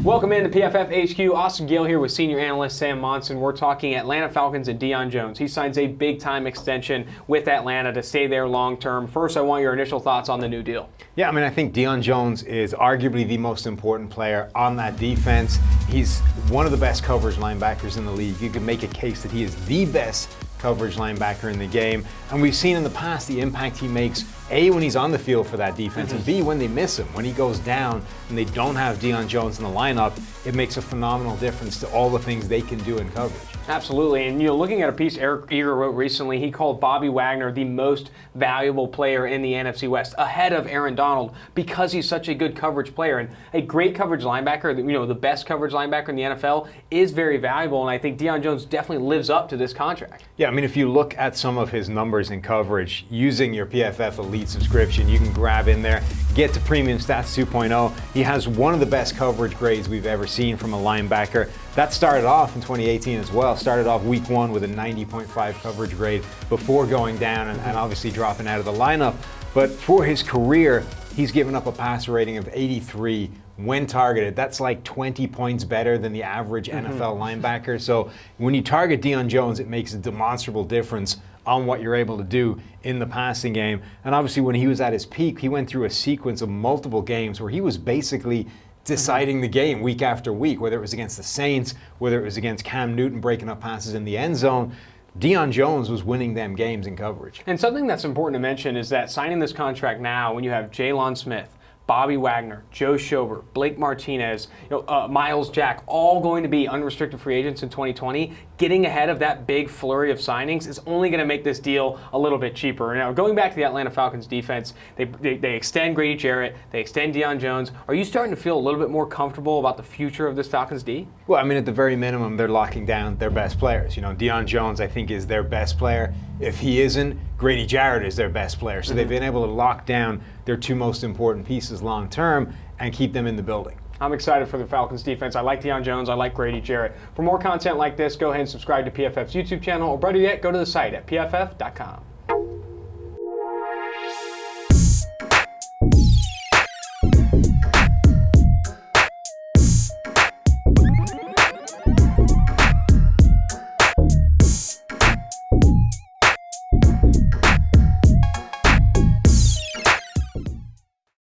Welcome into PFF HQ. Austin Gayle here with senior analyst Sam Monson. We're talking Atlanta Falcons and Deion Jones. He signs a big-time extension with Atlanta to stay there long-term. First, I want your initial thoughts on the new deal. Yeah, I think Deion Jones is arguably the most important player on that defense. He's one of the best coverage linebackers in the league. You could make a case that he is the best coverage linebacker in the game. And we've seen in the past the impact he makes, A, when he's on the field for that defense, and B, when they miss him. When he goes down and they don't have Deion Jones in the lineup, it makes a phenomenal difference to all the things they can do in coverage. Absolutely. And looking at a piece Eric Eager wrote recently, he called Bobby Wagner the most valuable player in the NFC West, ahead of Aaron Donald, because he's such a good coverage player. And a great coverage linebacker, the best coverage linebacker in the NFL, is very valuable. And I think Deion Jones definitely lives up to this contract. Yeah, if you look at some of his numbers in coverage, using your PFF Elite subscription, you can grab in there, get to Premium Stats 2.0. He has one of the best coverage grades we've ever seen from a linebacker. That started off in 2018 as well. Started off week 1 with a 90.5 coverage grade before going down and obviously dropping out of the lineup. But for his career, he's given up a passer rating of 83 when targeted. That's like 20 points better than the average NFL linebacker. So when you target Deion Jones, it makes a demonstrable difference on what you're able to do in the passing game. And obviously when he was at his peak, he went through a sequence of multiple games where he was basically deciding the game week after week, whether it was against the Saints, whether it was against Cam Newton breaking up passes in the end zone. Deion Jones was winning them games in coverage. And something that's important to mention is that signing this contract now, when you have Jalen Smith, Bobby Wagner, Joe Schobert, Blake Martinez, Miles Jack, all going to be unrestricted free agents in 2020. Getting ahead of that big flurry of signings is only going to make this deal a little bit cheaper. Now, going back to the Atlanta Falcons defense, they extend Grady Jarrett, they extend Deion Jones. Are you starting to feel a little bit more comfortable about the future of this Falcons D? Well, at the very minimum, they're locking down their best players. Deion Jones, I think, is their best player. If he isn't, Grady Jarrett is their best player. So they've been able to lock down their two most important pieces long term and keep them in the building. I'm excited for the Falcons defense. I like Deion Jones. I like Grady Jarrett. For more content like this, go ahead and subscribe to PFF's YouTube channel, or better yet, go to the site at pff.com.